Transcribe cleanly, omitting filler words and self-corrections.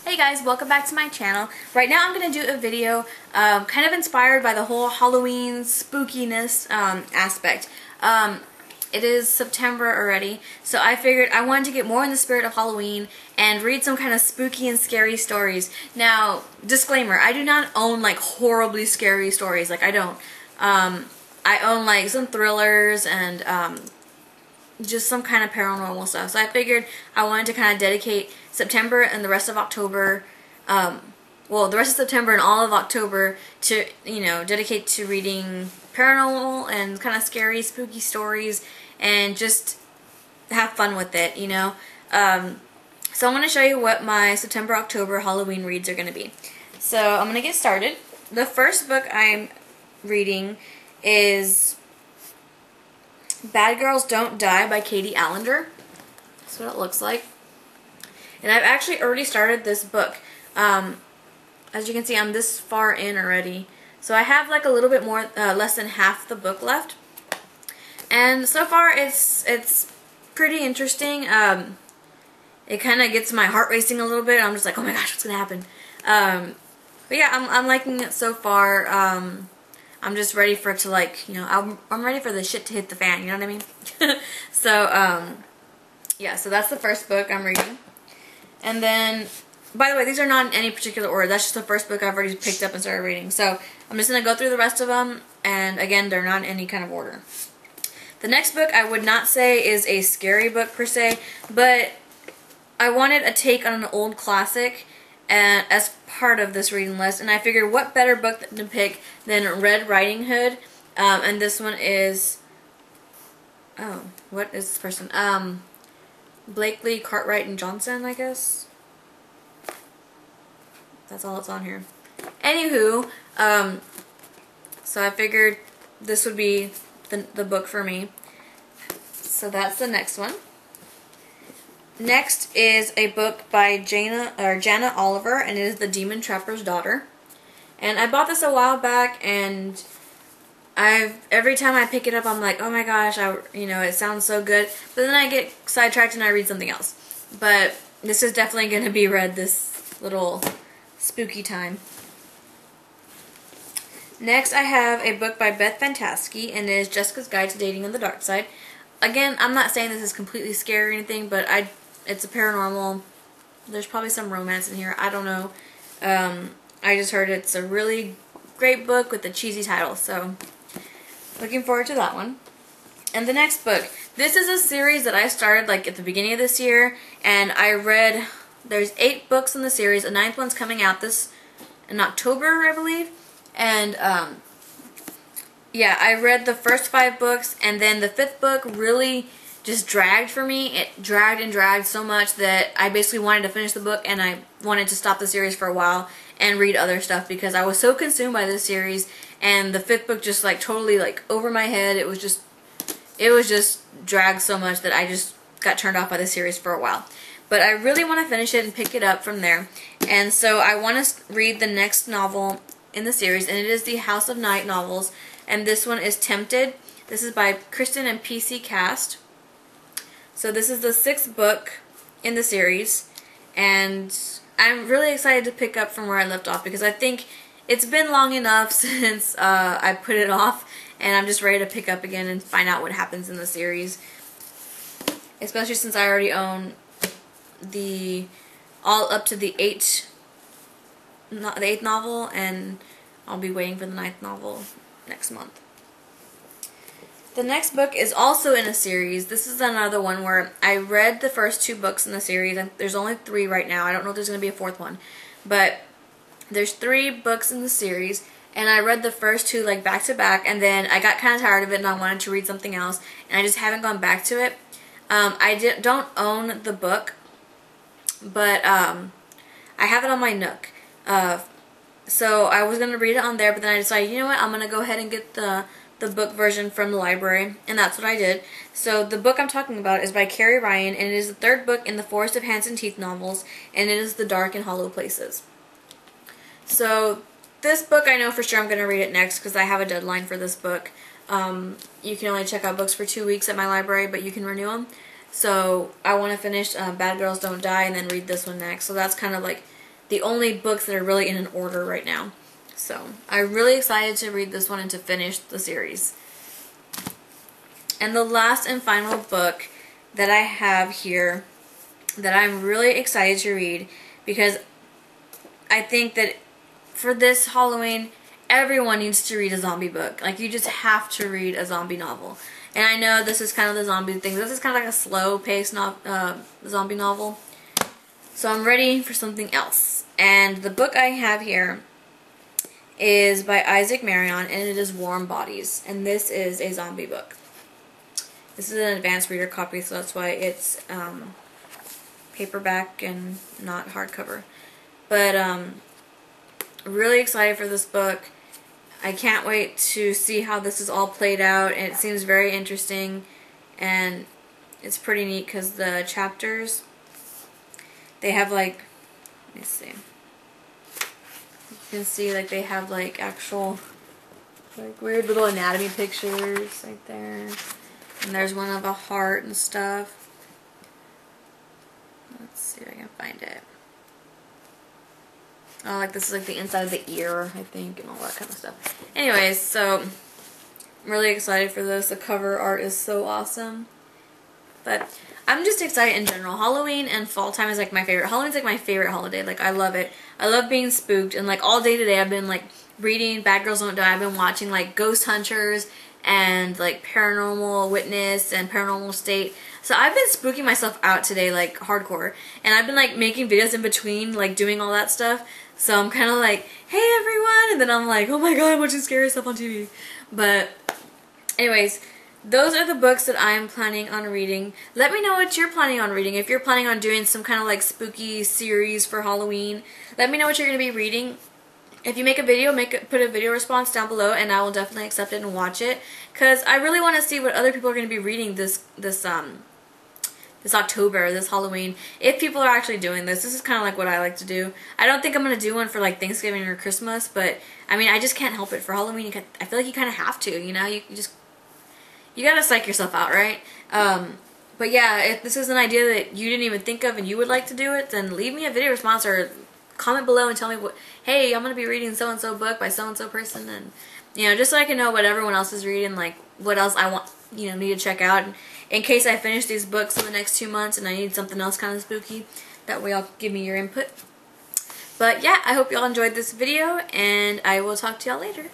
Hey guys, welcome back to my channel. Right now I'm going to do a video kind of inspired by the whole Halloween spookiness aspect. It is September already, so I figured I wanted to get more in the spirit of Halloween and read some kind of spooky and scary stories. Now, disclaimer, I do not own like horribly scary stories, like I don't. I own like some thrillers and just some kind of paranormal stuff. So I figured I wanted to kind of dedicate September and the rest of October, well, the rest of September and all of October to, dedicate to reading paranormal and kind of scary, spooky stories and just have fun with it, So I'm going to show you what my September, October Halloween reads are going to be. So I'm going to get started. The first book I'm reading is Bad Girls Don't Die by Katie Allender. That's what it looks like. And I've actually already started this book. As you can see, I'm this far in already. So I have like a little bit more, less than half the book left. And so far it's pretty interesting. It kind of gets my heart racing a little bit. I'm just like, oh my gosh, what's going to happen? But yeah, I'm liking it so far. I'm just ready for it to I'm ready for the shit to hit the fan, you know what I mean? So, yeah, so that's the first book I'm reading. And then, by the way, these are not in any particular order. That's just the first book I've already picked up and started reading. So, I'm just going to go through the rest of them, and again, they're not in any kind of order. The next book I would not say is a scary book per se, but I wanted a take on an old classic and as part of this reading list, and I figured what better book to pick than Red Riding Hood, and this one is, oh, what is this person? Blakely, Cartwright, and Johnson, I guess. That's all that's on here. Anywho, so I figured this would be the book for me. So that's the next one. Next is a book by Jana Oliver, and it is The Demon Trapper's Daughter. And I bought this a while back, and every time I pick it up, I'm like, oh my gosh, it sounds so good. But then I get sidetracked and I read something else. But this is definitely going to be read this little spooky time. Next, I have a book by Beth Fantasky, and it is Jessica's Guide to Dating on the Dark Side. Again, I'm not saying this is completely scary or anything, but it's a paranormal. There's probably some romance in here. I don't know. I just heard it's a really great book with a cheesy title, so looking forward to that one. And the next book. This is a series that I started like at the beginning of this year, and I read, there's 8 books in the series. The 9th one's coming out in October, I believe. And yeah, I read the first 5 books, and then the 5th book really just dragged for me. It dragged and dragged so much that I basically wanted to finish the book, and I wanted to stop the series for a while and read other stuff because I was so consumed by this series, and the 5th book just like totally like over my head. It was just dragged so much that I just got turned off by the series for a while. But I really want to finish it and pick it up from there. And so I want to read the next novel in the series, and it is the House of Night novels, and this one is Tempted. This is by Kristen and PC Cast. So this is the 6th book in the series, and I'm really excited to pick up from where I left off because I think it's been long enough since I put it off, and I'm just ready to pick up again and find out what happens in the series. Especially since I already own all up to the 8th novel, and I'll be waiting for the 9th novel next month. The next book is also in a series. This is another one where I read the first 2 books in the series, and there's only 3 right now. I don't know if there's going to be a 4th one, but there's 3 books in the series, and I read the first 2 like back to back, and then I got kind of tired of it and I wanted to read something else, and I just haven't gone back to it. I don't own the book, but I have it on my Nook. So I was going to read it on there, but then I decided, you know what, I'm going to go ahead and get the book version from the library, and that's what I did. So the book I'm talking about is by Carrie Ryan, and it is the 3rd book in the Forest of Hands and Teeth novels, and it is The Dark and Hollow Places. So this book I know for sure I'm going to read it next because I have a deadline for this book. You can only check out books for 2 weeks at my library, but you can renew them. So I want to finish Bad Girls Don't Die and then read this one next. So that's kind of like the only books that are really in an order right now. So I'm really excited to read this one and to finish the series. And the last and final book that I have here that I'm really excited to read, because I think that for this Halloween, everyone needs to read a zombie book. Like, you just have to read a zombie novel. And I know this is kind of the zombie thing. This is kind of like a slow-paced zombie novel. So I'm ready for something else. And the book I have here is by Isaac Marion, and it is Warm Bodies. And this is a zombie book. This is an advanced reader copy, so that's why it's paperback and not hardcover. But really excited for this book. I can't wait to see how this is all played out, and it seems very interesting, and it's pretty neat because the chapters, they have like, let me see, you can see like they have like actual like weird little anatomy pictures right there, and there's one of a heart and stuff. Let's see if I can find it. Oh, like this is like the inside of the ear, I think, and all that kind of stuff. Anyways, so I'm really excited for this. The cover art is so awesome. But I'm just excited in general. Halloween and fall time is like my favorite. Halloween's like my favorite holiday. Like, I love it. I love being spooked. And like all day today I've been like reading Bad Girls Don't Die. I've been watching like Ghost Hunters and like Paranormal Witness and Paranormal State. So I've been spooking myself out today like hardcore. And I've been like making videos in between, like doing all that stuff. So I'm kind of like, hey everyone, and then I'm like, oh my god, I'm watching scary stuff on TV. But anyways, those are the books that I'm planning on reading. Let me know what you're planning on reading. If you're planning on doing some kind of like spooky series for Halloween, let me know what you're going to be reading. If you make a video, put a video response down below, and I will definitely accept it and watch it. Because I really want to see what other people are going to be reading this October, this Halloween. If people are actually doing this is kind of like what I like to do. I don't think I'm going to do one for like Thanksgiving or Christmas, but I mean, I just can't help it. For Halloween, I feel like you kind of have to, you know? You gotta psych yourself out, right? But yeah, if this is an idea that you didn't even think of and you would like to do it, then leave me a video response or comment below and tell me what, hey, I'm going to be reading so-and-so book by so-and-so person, and, you know, just so I can know what everyone else is reading, like, what else I want, you know, need to check out, and in case I finish these books in the next 2 months and I need something else kind of spooky, that way y'all give me your input. But yeah, I hope y'all enjoyed this video, and I will talk to y'all later.